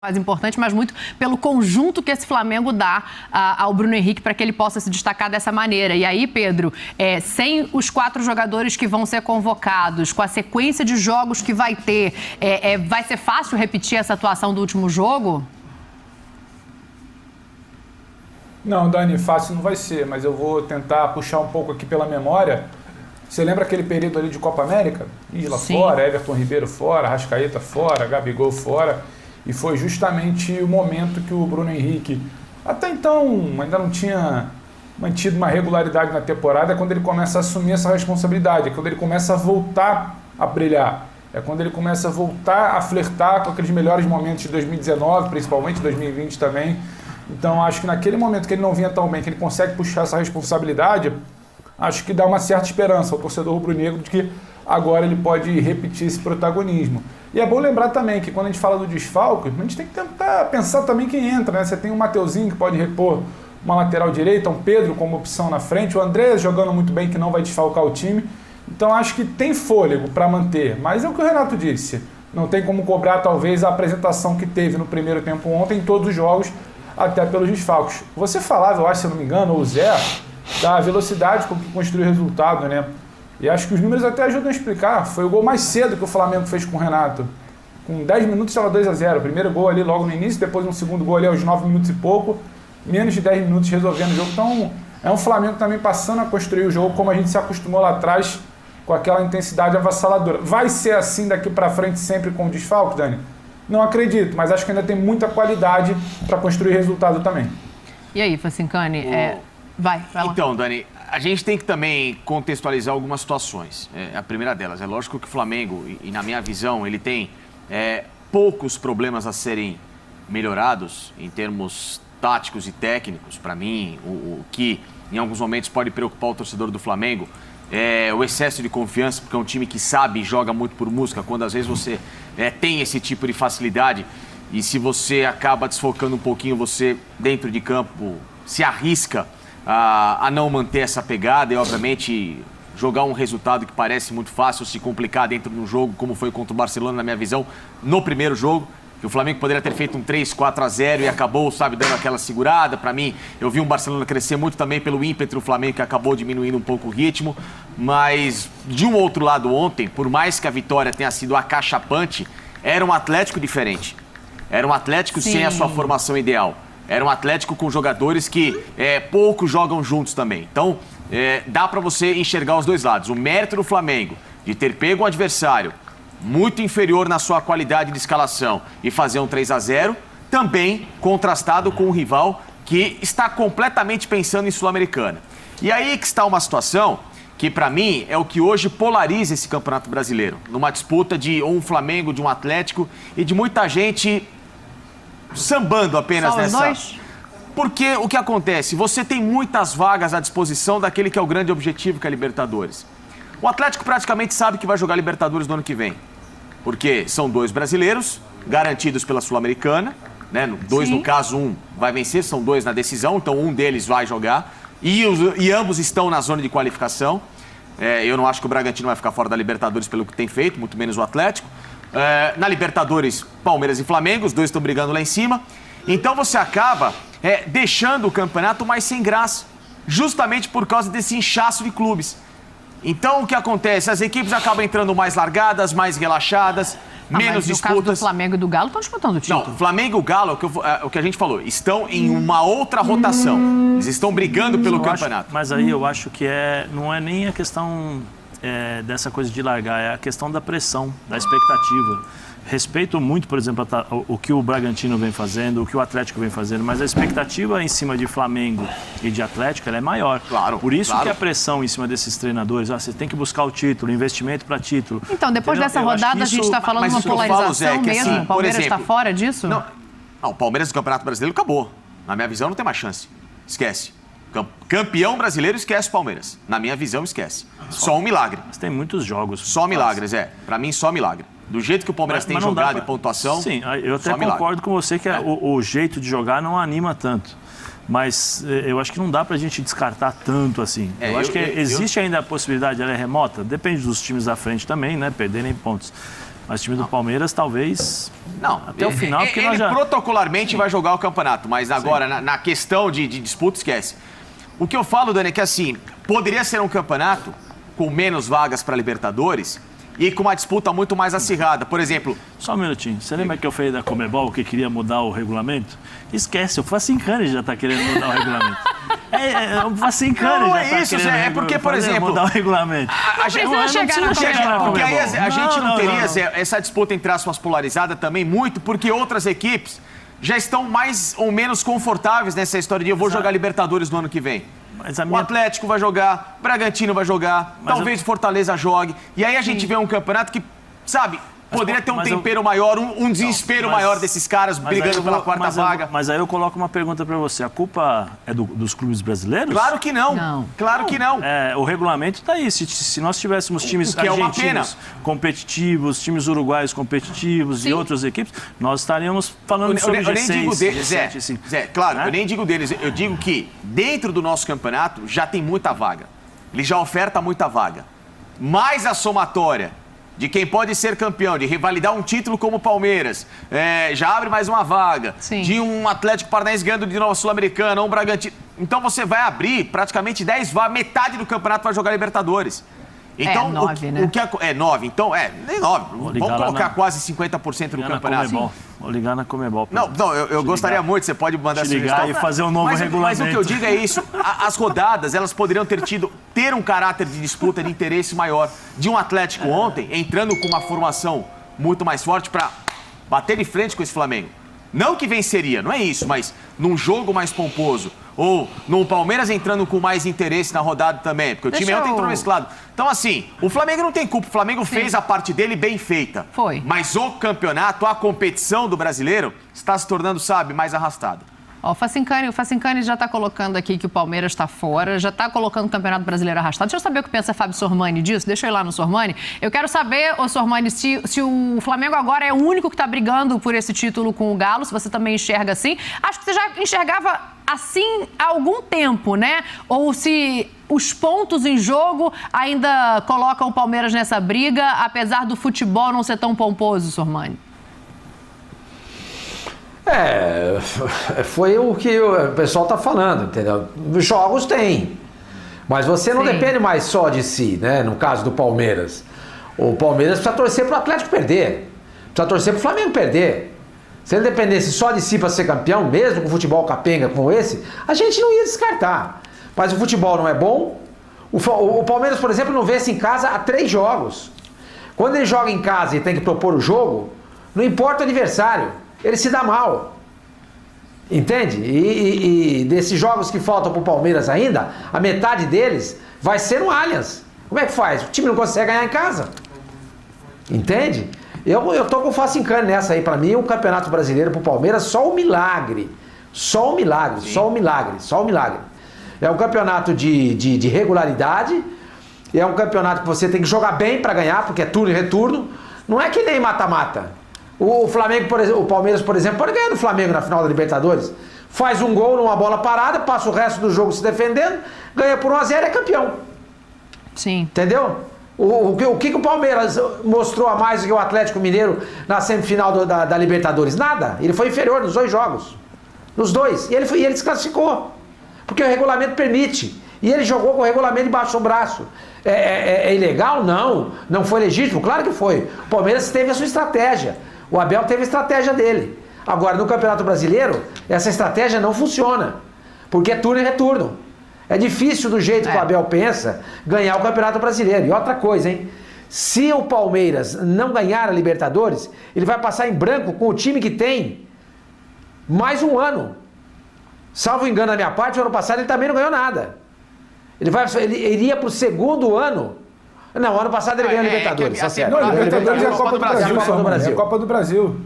mais importante, mas muito pelo conjunto que esse Flamengo dá ao Bruno Henrique para que ele possa se destacar dessa maneira. E aí, Pedro, sem os 4 jogadores que vão ser convocados, com a sequência de jogos que vai ter, vai ser fácil repetir essa atuação do último jogo? Não, Dani, fácil não vai ser, mas eu vou tentar puxar um pouco aqui pela memória. Você lembra aquele período ali de Copa América? Isla fora, Everton Ribeiro fora, Arrascaeta fora, Gabigol fora. E foi justamente o momento que o Bruno Henrique, até então, ainda não tinha mantido uma regularidade na temporada, é quando ele começa a assumir essa responsabilidade, é quando ele começa a voltar a brilhar, é quando ele começa a voltar a flertar com aqueles melhores momentos de 2019, principalmente 2020 também. Então, acho que naquele momento que ele não vinha tão bem, que ele consegue puxar essa responsabilidade, acho que dá uma certa esperança ao torcedor rubro-negro de que agora ele pode repetir esse protagonismo. E é bom lembrar também que quando a gente fala do desfalque, a gente tem que tentar pensar também quem entra, né? Você tem o Mateuzinho que pode repor uma lateral direita, um Pedro como opção na frente, o Andrés jogando muito bem que não vai desfalcar o time. Então acho que tem fôlego para manter, mas é o que o Renato disse. Não tem como cobrar talvez a apresentação que teve no primeiro tempo ontem em todos os jogos, até pelos desfalques. Você falava, eu acho, se eu não me engano, ou o Zé, da velocidade com que construiu o resultado, né? E acho que os números até ajudam a explicar. Foi o gol mais cedo que o Flamengo fez com o Renato. Com 10 minutos estava 2-0. Primeiro gol ali logo no início, depois um segundo gol ali aos 9 minutos e pouco. Menos de 10 minutos resolvendo o jogo. Então é um Flamengo também passando a construir o jogo como a gente se acostumou lá atrás, com aquela intensidade avassaladora. Vai ser assim daqui para frente sempre com o desfalque, Dani? Não acredito, mas acho que ainda tem muita qualidade para construir resultado também. E aí, Facincani? Vai lá. Então, Dani, a gente tem que também contextualizar algumas situações. A primeira delas, é lógico que o Flamengo, e na minha visão, ele tem poucos problemas a serem melhorados em termos táticos e técnicos. Para mim, o que em alguns momentos pode preocupar o torcedor do Flamengo é o excesso de confiança, porque é um time que sabe e joga muito por música, quando às vezes você tem esse tipo de facilidade e se você acaba desfocando um pouquinho, você dentro de campo se arrisca a não manter essa pegada e, obviamente, jogar um resultado que parece muito fácil, se complicar dentro de um jogo, como foi contra o Barcelona, na minha visão, no primeiro jogo, que o Flamengo poderia ter feito um 3-4-0 e acabou, sabe, dando aquela segurada. Para mim, eu vi um Barcelona crescer muito também pelo ímpeto do Flamengo, que acabou diminuindo um pouco o ritmo, mas, de um outro lado ontem, por mais que a vitória tenha sido acachapante, era um Atlético diferente. Era um Atlético sem a sua formação ideal. Era um Atlético com jogadores que pouco jogam juntos também. Então, dá para você enxergar os dois lados. O mérito do Flamengo de ter pego um adversário muito inferior na sua qualidade de escalação e fazer um 3-0, também contrastado com um rival que está completamente pensando em Sul-Americana. E aí que está uma situação que, para mim, é o que hoje polariza esse Campeonato Brasileiro. Numa disputa de um Flamengo, de um Atlético e de muita gente sambando apenas só nessa... Os dois? Porque o que acontece? Você tem muitas vagas à disposição daquele que é o grande objetivo, que é a Libertadores. O Atlético praticamente sabe que vai jogar Libertadores no ano que vem. Porque são 2 brasileiros, garantidos pela Sul-Americana, né? 2 no caso, 1 vai vencer, são 2 na decisão, então um deles vai jogar. E ambos estão na zona de qualificação. Eu não acho que o Bragantino vai ficar fora da Libertadores pelo que tem feito, muito menos o Atlético. Na Libertadores, Palmeiras e Flamengo, os 2 estão brigando lá em cima. Então você acaba deixando o campeonato mais sem graça, justamente por causa desse inchaço de clubes. Então o que acontece? As equipes acabam entrando mais largadas, mais relaxadas, menos disputas. No caso do Flamengo e do Galo, estão disputando o título. Não, Flamengo e o Galo, o que a gente falou, estão em uma outra rotação. Eles estão brigando pelo campeonato. Mas aí eu acho que não é nem a questão dessa coisa de largar, é a questão da pressão, da expectativa. Respeito muito, por exemplo, o que o Bragantino vem fazendo, o que o Atlético vem fazendo, mas a expectativa em cima de Flamengo e de Atlético ela é maior. Claro. Por isso que a pressão em cima desses treinadores, você tem que buscar o título, investimento para título. Então, depois dessa rodada, a gente está falando de uma polarização mesmo. Assim, o Palmeiras está fora disso? Não, o Palmeiras do Campeonato Brasileiro acabou. Na minha visão, não tem mais chance. Esquece. Campeão brasileiro, esquece o Palmeiras. Na minha visão, esquece. Só um milagre. Mas tem muitos jogos. Só milagres, Pra mim, só milagre. Do jeito que o Palmeiras tem jogado e pontuação... Sim, eu até concordo com você que o jeito de jogar não anima tanto. Mas eu acho que não dá pra gente descartar tanto assim. Eu acho que existe ainda a possibilidade, ela é remota, depende dos times da frente também, né? Perderem pontos. Mas o time do Palmeiras talvez... Não, até o final, porque ele nós já... protocolarmente vai jogar o campeonato, mas agora, na questão de disputa, esquece. O que eu falo, Dani, é que assim, poderia ser um campeonato com menos vagas para Libertadores e com uma disputa muito mais acirrada. Por exemplo... Só um minutinho. Você lembra que eu falei da Conmebol que queria mudar o regulamento? Esquece, o Facincani já está querendo mudar o regulamento. O Facincani já está querendo é porque, por exemplo... mudar o regulamento. A gente não chegar na Conmebol. Porque aí a gente não teria essa disputa entre aspas polarizada também muito, porque outras equipes já estão mais ou menos confortáveis nessa história de eu vou jogar Libertadores no ano que vem. O Atlético vai jogar, o Bragantino vai jogar, talvez o Fortaleza jogue. E aí a gente vê um campeonato que, sabe, poderia ter um tempero maior, um desespero maior desses caras brigando pela quarta vaga. Mas aí eu coloco uma pergunta pra você. A culpa é dos clubes brasileiros? Claro que não. Claro que não. O regulamento tá aí. Se nós tivéssemos times argentinos competitivos, times uruguaios competitivos e outras equipes, nós estaríamos falando sobre G6, eu nem digo deles, G7, assim. Claro, eu nem digo deles. Eu digo que dentro do nosso campeonato já tem muita vaga. Ele já oferta muita vaga. Mais a somatória de quem pode ser campeão, de revalidar um título como o Palmeiras, já abre mais uma vaga. Sim. De um Atlético Paranaense ganhando de Nova Sul-Americana, um Bragantino. Então você vai abrir praticamente 10 vagas, metade do campeonato vai jogar Libertadores. Então, 9, né? 9. Então, nem 9. Vamos colocar quase 50% do campeonato. Vou ligar na Conmebol. Não, eu gostaria muito, você pode mandar te ligar e fazer um novo regulamento. Mas o que eu digo é isso, as rodadas, elas poderiam ter um caráter de disputa, de interesse maior. De um Atlético ontem, entrando com uma formação muito mais forte para bater de frente com esse Flamengo. Não que venceria, não é isso, mas num jogo mais pomposo. Ou no Palmeiras entrando com mais interesse na rodada também, porque o time ontem entrou nesse lado. Então, assim, o Flamengo não tem culpa. O Flamengo fez a parte dele bem feita. Foi. Mas o campeonato, a competição do brasileiro está se tornando, sabe, mais arrastada. O Facincani já está colocando aqui que o Palmeiras está fora, já está colocando o Campeonato Brasileiro arrastado. Deixa eu saber o que pensa Fábio Sormani disso. Deixa eu ir lá no Sormani. Eu quero saber, Sormani, se o Flamengo agora é o único que está brigando por esse título com o Galo, se você também enxerga assim. Acho que você já enxergava assim há algum tempo, né? Ou se os pontos em jogo ainda colocam o Palmeiras nessa briga, apesar do futebol não ser tão pomposo, Sormani. Foi o que o pessoal está falando, entendeu? Jogos tem, mas você não depende mais só de si, né? No caso do Palmeiras. O Palmeiras precisa torcer para o Atlético perder, precisa torcer para o Flamengo perder. Se ele dependesse só de si para ser campeão, mesmo com futebol capenga como esse, a gente não ia descartar. Mas o futebol não é bom. O Palmeiras, por exemplo, não vence em casa há 3 jogos. Quando ele joga em casa e tem que propor o jogo, não importa o adversário. Ele se dá mal, entende? E desses jogos que faltam para o Palmeiras ainda, a metade deles vai ser no Allianz. Como é que faz? O time não consegue ganhar em casa, entende? Eu tô com o Facincani nessa aí. Para mim, o Campeonato Brasileiro para o Palmeiras, só um milagre. Só um milagre, só um milagre, só um milagre. É um campeonato de regularidade, é um campeonato que você tem que jogar bem para ganhar, porque é turno e retorno. Não é que nem mata-mata. O Flamengo, por exemplo, o Palmeiras, por exemplo, pode ganhar do Flamengo na final da Libertadores. Faz um gol numa bola parada, passa o resto do jogo se defendendo, ganha por 1-0 e é campeão. Sim. Entendeu? O que o Palmeiras mostrou a mais do que o Atlético Mineiro na semifinal da Libertadores? Nada. Ele foi inferior nos 2 jogos. Nos 2. E ele se classificou. Porque o regulamento permite. E ele jogou com o regulamento debaixo do braço. É ilegal? Não. Não foi legítimo? Claro que foi. O Palmeiras teve a sua estratégia. O Abel teve a estratégia dele. Agora, no Campeonato Brasileiro, essa estratégia não funciona. Porque é turno e retorno. É difícil, do jeito que o Abel pensa, ganhar o Campeonato Brasileiro. E outra coisa, hein? Se o Palmeiras não ganhar a Libertadores, ele vai passar em branco com o time que tem mais um ano. Salvo engano da minha parte, o ano passado ele também não ganhou nada. Ele iria para o 2º ano. Não, ano passado ele ganhou a Libertadores, tá certo. Não, a Libertadores é a Copa do Brasil. É a Copa do Brasil.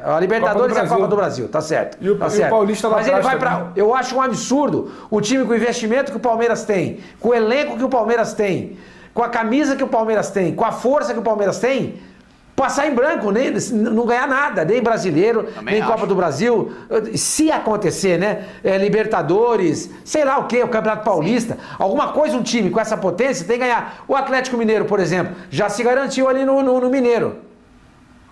A Libertadores é a Copa do Brasil, tá certo. E o Paulista lá. Mas ele vai para. Eu acho um absurdo o time com o investimento que o Palmeiras tem, com o elenco que o Palmeiras tem, com a camisa que o Palmeiras tem, com a força que o Palmeiras tem, passar em branco, não ganhar nada, nem brasileiro, nem Copa do Brasil. Se acontecer, né? Libertadores, sei lá o quê, o Campeonato Paulista, alguma coisa, um time com essa potência tem que ganhar. O Atlético Mineiro, por exemplo, já se garantiu ali no Mineiro.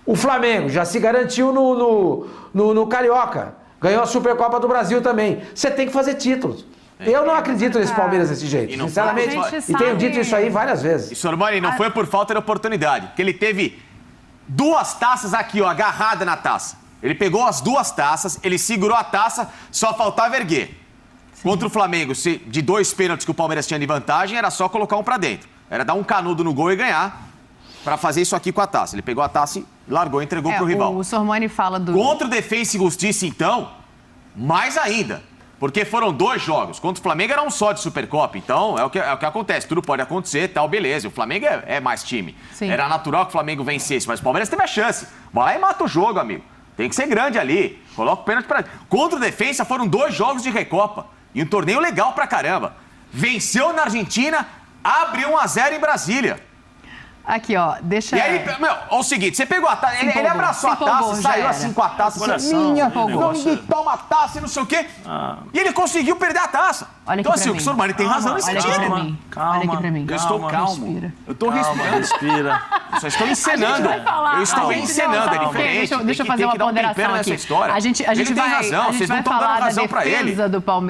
O Flamengo já se garantiu no Carioca. Ganhou a Supercopa do Brasil também. Você tem que fazer títulos. Eu não acredito nesse Palmeiras desse jeito, sinceramente. E tenho dito isso aí várias vezes. E, Sormani, não foi por falta de oportunidade. Porque ele teve 2 taças aqui, ó, agarrada na taça. Ele pegou as 2 taças, ele segurou a taça, só faltava erguer. Contra o Flamengo, de 2 pênaltis que o Palmeiras tinha de vantagem, era só colocar um pra dentro. Era dar um canudo no gol e ganhar pra fazer isso aqui com a taça. Ele pegou a taça e largou, entregou pro rival. O Sormani fala do... Contra o Defensa e Justiça, então, mais ainda. Porque foram 2 jogos. Contra o Flamengo era um só de Supercopa. Então, é o que acontece. Tudo pode acontecer, tal, beleza. O Flamengo é mais time. Sim. Era natural que o Flamengo vencesse, mas o Palmeiras teve a chance. Vai lá e mata o jogo, amigo. Tem que ser grande ali. Coloca o pênalti pra... Contra o Defensa foram 2 jogos de Recopa. E um torneio legal pra caramba. Venceu na Argentina, abre 1-0 em Brasília. Aqui, ó, deixa... E aí, meu, é o seguinte, você pegou a taça, ele abraçou a taça, saiu assim com a taça, Coração, minha, não, ninguém toma a taça e não sei o quê. E ele conseguiu perder a taça. Olha então aqui assim, pra o mim. Sormani tem razão nesse Olha aqui sentido. pra mim. Calma, Olha aqui pra mim. Eu estou calmo. Respira. Eu estou Calma, respira. Eu só estou encenando. Eu estou encenando, é diferente. Deixa eu fazer uma ponderação aqui. A gente vai tem razão, vocês não estão dando falar razão da pra ele. defesa do Palmeiras.